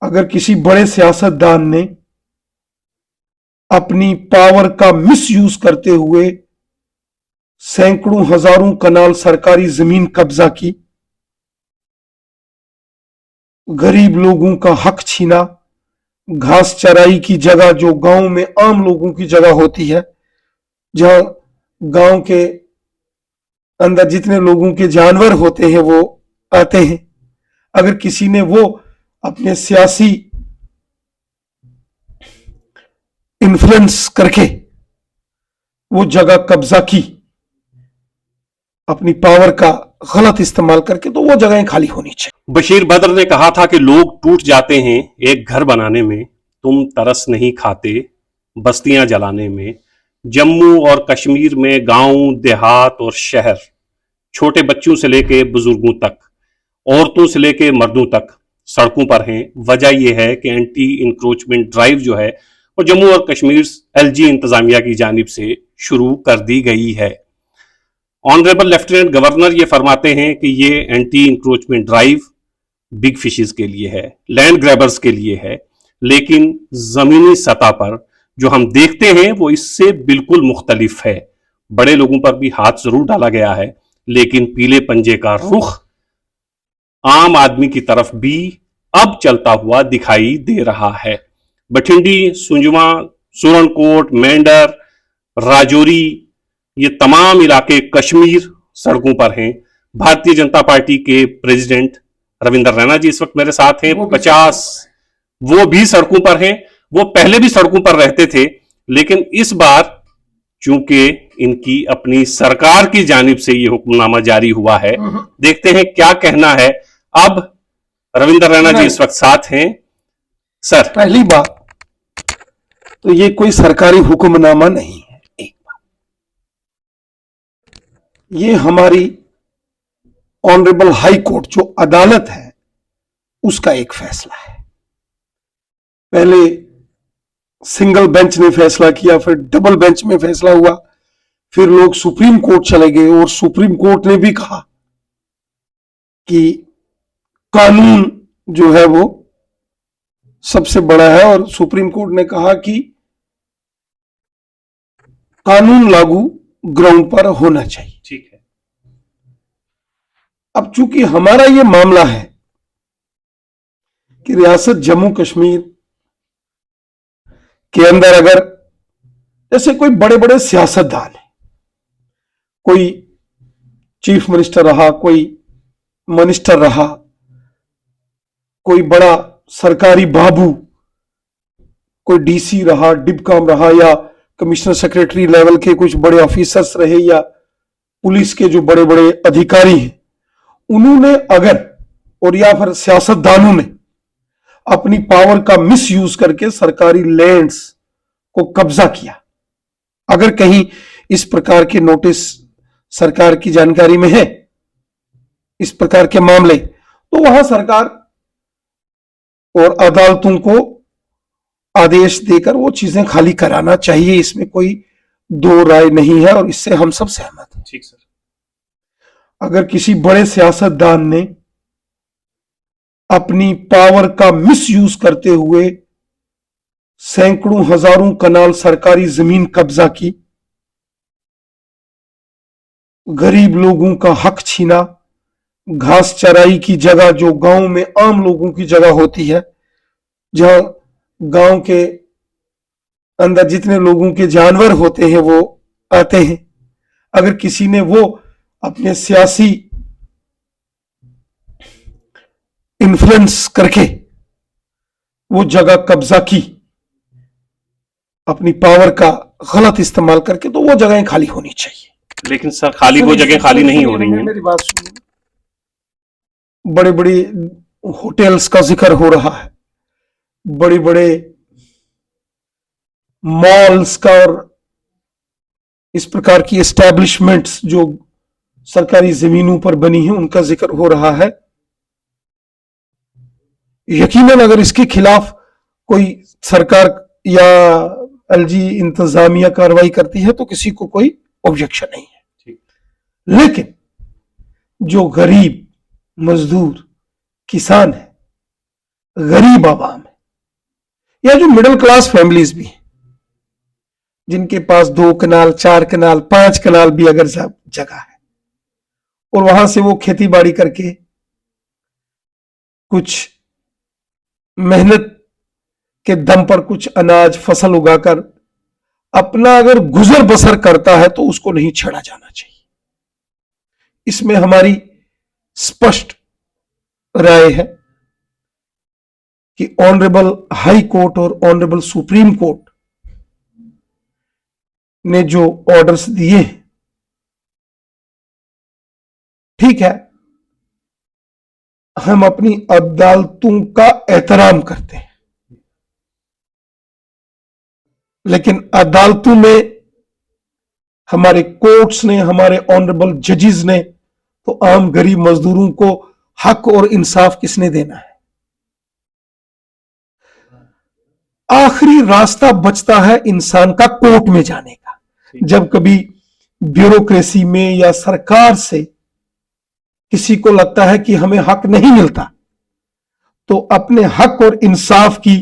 अगर किसी बड़े सियासतदान ने अपनी पावर का मिसयूज करते हुए सैकड़ों हजारों कनाल सरकारी जमीन कब्जा की, गरीब लोगों का हक छीना, घास चराई की जगह जो गांव में आम लोगों की जगह होती है, जहां गांव के अंदर जितने लोगों के जानवर होते हैं वो आते हैं, अगर किसी ने वो अपने सियासी इन्फ्लुएंस करके वो जगह कब्जा की अपनी पावर का गलत इस्तेमाल करके, तो वो जगहें खाली होनी चाहिए। बशीर बद्र ने कहा था कि लोग टूट जाते हैं एक घर बनाने में, तुम तरस नहीं खाते बस्तियां जलाने में। जम्मू और कश्मीर में गांव, देहात और शहर, छोटे बच्चों से लेके बुजुर्गों तक, औरतों से लेके मर्दों तक सड़कों पर हैं। वजह यह है कि एंटी इंक्रोचमेंट ड्राइव जो है वो जम्मू और कश्मीर एलजी इंतजामिया की जानिब से शुरू कर दी गई है। ऑनरेबल लेफ्टिनेंट गवर्नर ये फरमाते हैं कि ये anti encroachment drive big fishes के लिए है, लैंड ग्रैबर्स के लिए है, लेकिन जमीनी सतह पर जो हम देखते हैं वो इससे बिल्कुल मुख्तलिफ है। बड़े लोगों पर भी हाथ जरूर डाला गया है, लेकिन पीले पंजे का रुख आम आदमी की तरफ भी अब चलता हुआ दिखाई दे रहा है। बठिंडी, सुंजवा, सुरनकोट, मेंढर, राजौरी, ये तमाम इलाके कश्मीर सड़कों पर हैं। भारतीय जनता पार्टी के प्रेसिडेंट रविंदर रैना जी इस वक्त मेरे साथ हैं। 50 वो भी सड़कों पर हैं। वो पहले भी सड़कों पर रहते थे, लेकिन इस बार चूंकि इनकी अपनी सरकार की जानिब से ये हुक्मनामा जारी हुआ है, देखते हैं क्या कहना है। अब रविंदर रैना जी इस वक्त साथ हैं। सर, पहली बात तो ये कोई सरकारी हुक्मनामा नहीं है। एक बात, ये हमारी ऑनरेबल हाई कोर्ट जो अदालत है उसका एक फैसला है। पहले सिंगल बेंच ने फैसला किया, फिर डबल बेंच में फैसला हुआ, फिर लोग सुप्रीम कोर्ट चले गए और सुप्रीम कोर्ट ने भी कहा कि कानून जो है वो सबसे बड़ा है, और सुप्रीम कोर्ट ने कहा कि कानून लागू ग्राउंड पर होना चाहिए। ठीक है। अब चूंकि हमारा ये मामला है कि रियासत जम्मू कश्मीर के अंदर अगर जैसे कोई बड़े बड़े सियासतदान है, कोई चीफ मिनिस्टर रहा, कोई मिनिस्टर रहा, कोई बड़ा सरकारी बाबू, कोई डीसी रहा, डिबकॉम रहा, या कमिश्नर सेक्रेटरी लेवल के कुछ बड़े ऑफिसर्स रहे, या पुलिस के जो बड़े बड़े अधिकारी हैं, उन्होंने अगर, और या फिर सियासतदानों ने अपनी पावर का मिसयूज करके सरकारी लैंड्स को कब्जा किया, अगर कहीं इस प्रकार के नोटिस सरकार की जानकारी में है, इस प्रकार के मामले, तो वहां सरकार और अदालतों को आदेश देकर वो चीजें खाली कराना चाहिए। इसमें कोई दो राय नहीं है और इससे हम सब सहमत हैं। ठीक सर। अगर किसी बड़े सियासतदान ने अपनी पावर का मिसयूज करते हुए सैकड़ों हजारों कनाल सरकारी जमीन कब्जा की, गरीब लोगों का हक छीना, घास चराई की जगह जो गांव में आम लोगों की जगह होती है, जहां गांव के अंदर जितने लोगों के जानवर होते हैं वो आते हैं, अगर किसी ने वो अपने सियासी इन्फ्लुएंस करके वो जगह कब्जा की अपनी पावर का गलत इस्तेमाल करके, तो वो जगहें खाली होनी चाहिए। लेकिन सर, खाली वो जगह खाली नहीं हो रही हैं। मेरी बात सुनिए, बड़े बड़े होटल्स का जिक्र हो रहा है, बड़े बड़े मॉल्स का और इस प्रकार की एस्टैब्लिशमेंट्स जो सरकारी जमीनों पर बनी है उनका जिक्र हो रहा है। यकीनन अगर इसके खिलाफ कोई सरकार या एलजी इंतजामिया कार्रवाई करती है तो किसी को कोई ऑब्जेक्शन नहीं है, लेकिन जो गरीब, मजदूर, किसान है, गरीब आवाम है या जो मिडिल क्लास फैमिलीज भी हैं, जिनके पास 2 कनाल 4 कनाल 5 कनाल भी अगर जगह है और वहां से वो खेती बाड़ी करके कुछ मेहनत के दम पर कुछ अनाज फसल उगाकर अपना अगर गुजर बसर करता है तो उसको नहीं छेड़ा जाना चाहिए। इसमें हमारी स्पष्ट राय है कि ऑनरेबल हाई कोर्ट और ऑनरेबल सुप्रीम कोर्ट ने जो ऑर्डर्स दिए हैं, ठीक है, हम अपनी अदालतों का एहतराम करते हैं, लेकिन अदालतों में हमारे कोर्ट्स ने, हमारे ऑनरेबल जजेस ने तो आम गरीब मजदूरों को हक और इंसाफ किसने देना है? आखिरी रास्ता बचता है इंसान का कोर्ट में जाने का। जब कभी ब्यूरोक्रेसी में या सरकार से किसी को लगता है कि हमें हक नहीं मिलता, तो अपने हक और इंसाफ की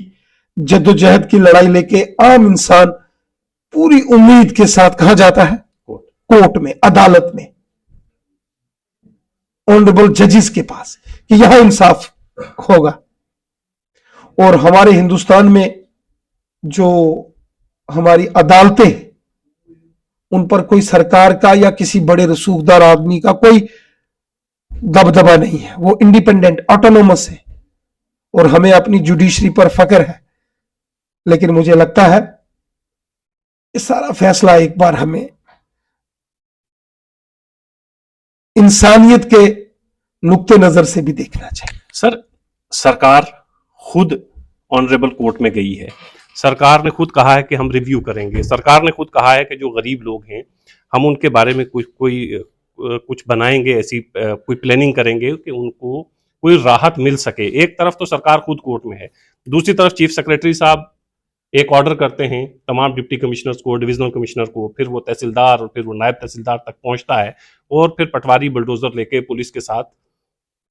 जद्दोजहद की लड़ाई लेके आम इंसान पूरी उम्मीद के साथ कहां जाता है? कोर्ट में, अदालत में, ऑनरेबल जजेस के पास, कि यहां इंसाफ होगा। और हमारे हिंदुस्तान में जो हमारी अदालतें, उन पर कोई सरकार का या किसी बड़े रसूखदार आदमी का कोई दबदबा नहीं है, वो इंडिपेंडेंट ऑटोनोमस है और हमें अपनी जुडिशरी पर फख्र है। लेकिन मुझे लगता है इस सारा फैसला एक बार हमें इंसानियत के नुक्ते नजर से भी देखना चाहिए। सर, सरकार खुद ऑनरेबल कोर्ट में गई है, सरकार ने खुद कहा है कि हम रिव्यू करेंगे, सरकार ने खुद कहा है कि जो गरीब लोग हैं हम उनके बारे में कुछ बनाएंगे, ऐसी कोई प्लानिंग करेंगे कि उनको कोई राहत मिल सके। एक तरफ तो सरकार खुद कोर्ट में है, दूसरी तरफ चीफ सेक्रेटरी साहब एक ऑर्डर करते हैं तमाम डिप्टी कमिश्नर्स को, डिविजनल कमिश्नर को, फिर वो तहसीलदार और फिर वो नायब तहसीलदार तक पहुंचता है और फिर पटवारी बुलडोजर लेके पुलिस के साथ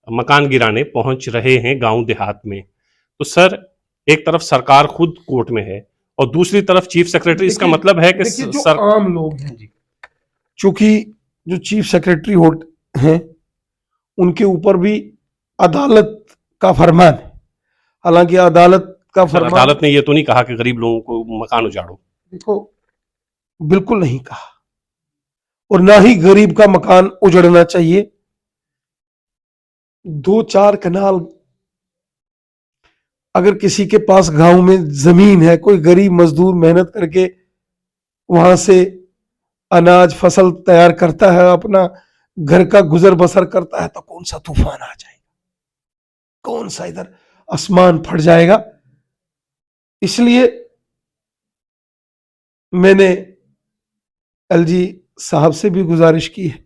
मकान गिराने पहुंच रहे हैं गांव देहात में। तो सर, एक तरफ सरकार खुद कोर्ट में है और दूसरी तरफ चीफ सेक्रेटरी, इसका मतलब है कि जो आम लोग हैं, चूंकि जो चीफ सेक्रेटरी हैं उनके ऊपर भी अदालत का फरमान है। हालांकि अदालत का फरमान, अदालत ने यह तो नहीं कहा कि गरीब लोगों को मकान उजाड़ो, देखो बिल्कुल नहीं कहा, और ना ही गरीब का मकान उजड़ना चाहिए। 2-4 कनाल अगर किसी के पास गांव में जमीन है, कोई गरीब मजदूर मेहनत करके वहां से अनाज फसल तैयार करता है, अपना घर का गुजर बसर करता है, तो कौन सा तूफान आ जाएगा, कौन सा इधर आसमान फट जाएगा। इसलिए मैंने एलजी साहब से भी गुजारिश की है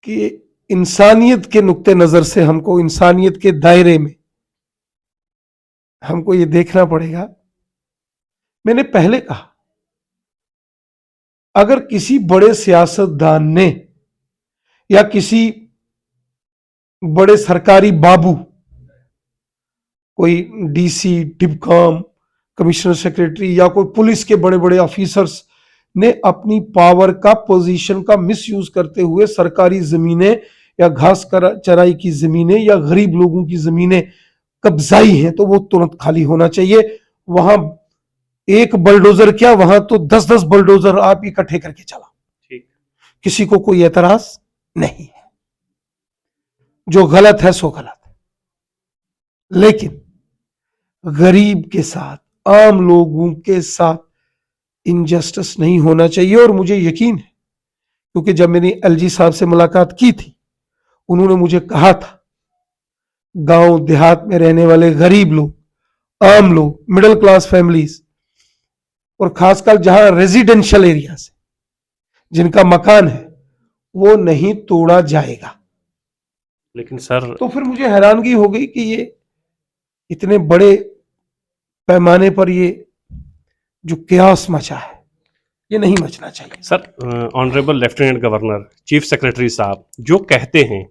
कि इंसानियत के नुक्ते नजर से हमको, इंसानियत के दायरे में हमको ये देखना पड़ेगा। मैंने पहले कहा, अगर किसी बड़े सियासतदान ने या किसी बड़े सरकारी बाबू, कोई डीसी, डिपकॉम, कमिश्नर सेक्रेटरी या कोई पुलिस के बड़े बड़े ऑफिसर्स ने अपनी पावर का, पोजीशन का मिसयूज करते हुए सरकारी जमीनें या घास चराई की जमीनें या गरीब लोगों की जमीनें कब्जाई हैं, तो वो तुरंत खाली होना चाहिए। वहां एक बुलडोजर क्या, वहां तो 10-10 बुलडोजर आप इकट्ठे करके चला, किसी को कोई एतराज नहीं है। जो गलत है सो गलत है, लेकिन गरीब के साथ, आम लोगों के साथ इनजस्टिस नहीं होना चाहिए। और मुझे यकीन है, क्योंकि जब मैंने एलजी साहब से मुलाकात की थी, उन्होंने मुझे कहा था गांव देहात में रहने वाले गरीब लोग, आम लोग, मिडिल क्लास फैमिलीज, और खासकर जहां रेजिडेंशियल एरिया से जिनका मकान है, वो नहीं तोड़ा जाएगा। लेकिन सर, तो फिर मुझे हैरानगी हो गई कि ये इतने बड़े पैमाने पर ये जो क्यास मचा है, ये नहीं मचना चाहिए। Sir, honourable lieutenant governor, chief secretary साहब जो कहते हैं,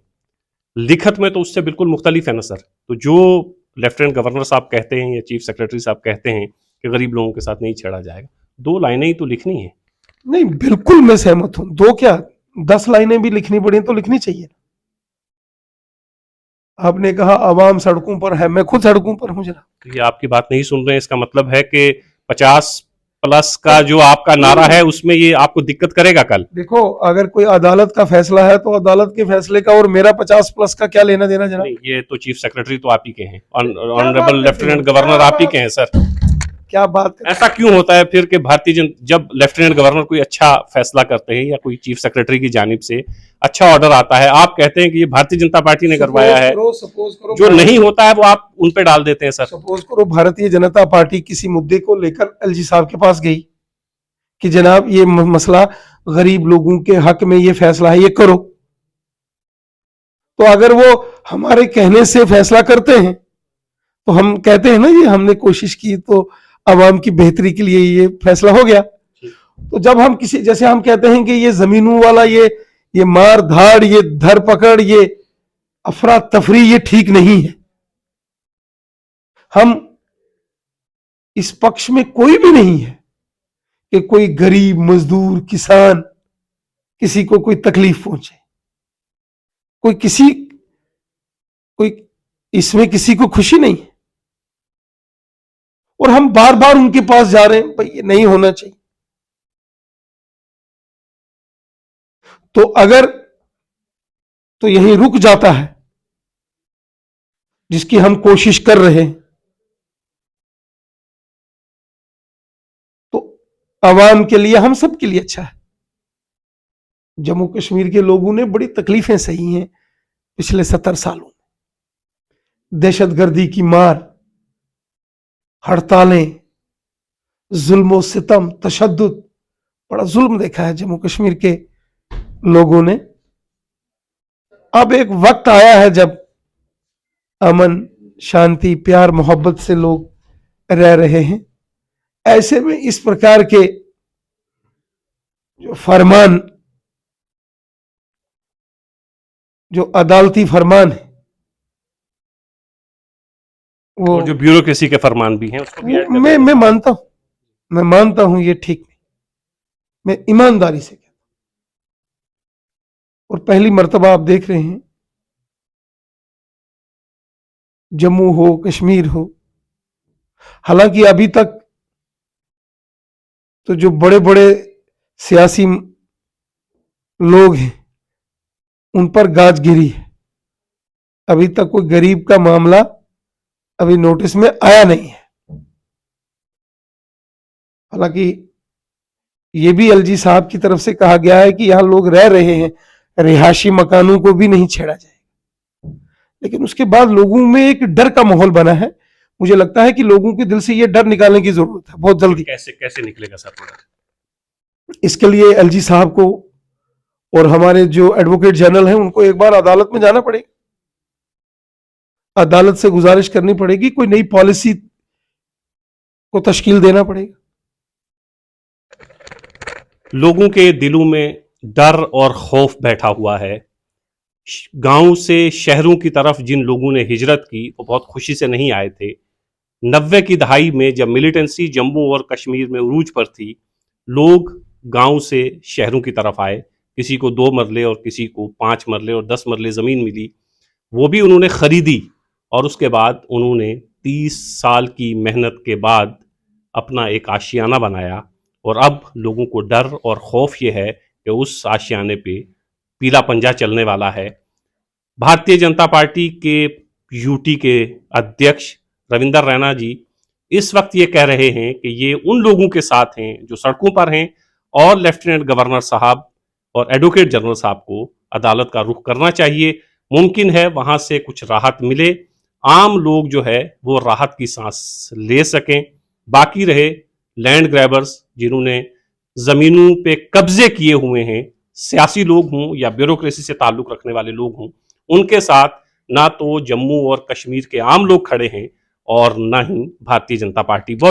लिखत में तो उससे बिल्कुल मुख्तलिफ है ना सर। तो जो लेफ्टिनेंट गवर्नर साहब कहते हैं या चीफ सेक्रेटरी साहब कहते हैं कि गरीब लोगों के साथ नहीं छेड़ा जाएगा, 2 लाइनें ही तो लिखनी है। नहीं, बिल्कुल मैं सहमत हूं। 2 क्या 10 लाइनें भी लिखनी पड़ी तो लिखनी चाहिए। आपने कहा आवाम सड़कों पर है, मैं खुद सड़कों पर हूं जरा। तो ये आपकी बात नहीं सुन रहे हैं, इसका मतलब है कि 50+ का जो आपका नारा है उसमें ये आपको दिक्कत करेगा कल। देखो, अगर कोई अदालत का फैसला है तो अदालत के फैसले का और मेरा 50+ का क्या लेना देना जनाब? नहीं, ये तो चीफ सेक्रेटरी तो आप ही के हैं, ऑनरेबल लेफ्टिनेंट गवर्नर आप ही के हैं सर। क्या बात कर ऐसा क्यों होता है फिर कि जब लेफ्टिनेंट गवर्नर कोई अच्छा फैसला करते हैं या कोई चीफ सेक्रेटरी की जानिब से अच्छा ऑर्डर आता है, आप कहते हैं कि ये भारतीय जनता पार्टी ने करवाया है, सपोज करो जो नहीं होता है वो आप उन पे डाल देते हैं सर। सपोज करो भारतीय जनता पार्टी किसी मुद्दे को लेकर एलजी साहब के पास गई कि जनाब ये मसला गरीब लोगों के हक में ये फैसला है, ये करो। तो अगर वो हमारे कहने से फैसला करते हैं तो हम कहते हैं ना ये हमने कोशिश की तो आवाम की बेहतरी के लिए ये फैसला हो गया। तो जब हम किसी, जैसे हम कहते हैं कि ये जमीनों वाला ये मार धाड़, ये धर पकड़, ये अफरा तफरी, ये ठीक नहीं है। हम इस पक्ष में कोई भी नहीं है कि कोई गरीब मजदूर किसान किसी को कोई तकलीफ पहुंचे, कोई इसमें किसी को खुशी नहीं है। और हम बार बार उनके पास जा रहे हैं, भाई ये नहीं होना चाहिए। तो अगर तो यहीं रुक जाता है जिसकी हम कोशिश कर रहे हैं, तो आवाम के लिए, हम सब के लिए अच्छा है। जम्मू कश्मीर के लोगों ने बड़ी तकलीफें सही हैं पिछले 70 सालों में। दहशतगर्दी की मार, हड़तालें, जुल्म सितम, तशद्दुद, बड़ा जुल्म देखा है जम्मू कश्मीर के लोगों ने। अब एक वक्त आया है जब अमन, शांति, प्यार, मोहब्बत से लोग रह रहे हैं। ऐसे में इस प्रकार के जो फरमान, जो अदालती फरमान है, वो जो ब्यूरोक्रेसी के फरमान भी हैं उसको भी ऐड कर मैं मानता हूं ये ठीक नहीं। मैं ईमानदारी से कहता हूं। और पहली मर्तबा आप देख रहे हैं, जम्मू हो, कश्मीर हो, हालांकि अभी तक तो जो बड़े बड़े सियासी लोग हैं उन पर गाज गिरी है। अभी तक कोई गरीब का मामला अभी नोटिस में आया नहीं है। हालांकि ये भी एलजी साहब की तरफ से कहा गया है कि यहां लोग रह रहे हैं, रिहायशी मकानों को भी नहीं छेड़ा जाएगा। लेकिन उसके बाद लोगों में एक डर का माहौल बना है। मुझे लगता है कि लोगों के दिल से ये डर निकालने की जरूरत है बहुत जल्दी। कैसे निकलेगा सर? इसके लिए एलजी साहब को और हमारे जो एडवोकेट जनरल हैं उनको एक बार अदालत में जाना पड़ेगा। अदालत से गुजारिश करनी पड़ेगी, कोई नई पॉलिसी को तश्कील देना पड़ेगा। लोगों के दिलों में डर और खौफ बैठा हुआ है। गांव से शहरों की तरफ जिन लोगों ने हिजरत की वो बहुत खुशी से नहीं आए थे। 90 की दहाई में जब मिलिटेंसी जम्मू और कश्मीर में उरूज पर थी, लोग गांव से शहरों की तरफ आए। किसी को 2 मरले और किसी को 5 मरले और 10 मरले ज़मीन मिली, वो भी उन्होंने ख़रीदी। और उसके बाद उन्होंने 30 साल की मेहनत के बाद अपना एक आशियाना बनाया। और अब लोगों को डर और खौफ ये है कि उस आशियाने पे पीला पंजा चलने वाला है। भारतीय जनता पार्टी के यूटी के अध्यक्ष रविंदर रैना जी इस वक्त ये कह रहे हैं कि ये उन लोगों के साथ हैं जो सड़कों पर हैं, और लेफ्टिनेंट गवर्नर साहब और एडवोकेट जनरल साहब को अदालत का रुख करना चाहिए। मुमकिन है वहां से कुछ राहत मिले, आम लोग जो है वो राहत की सांस ले सकें। बाकी रहे लैंड ग्रैबर्स जिन्होंने जमीनों पे कब्जे किए हुए हैं, सियासी लोग हों या ब्यूरोक्रेसी से ताल्लुक रखने वाले लोग हों, उनके साथ ना तो जम्मू और कश्मीर के आम लोग खड़े हैं और ना ही भारतीय जनता पार्टी।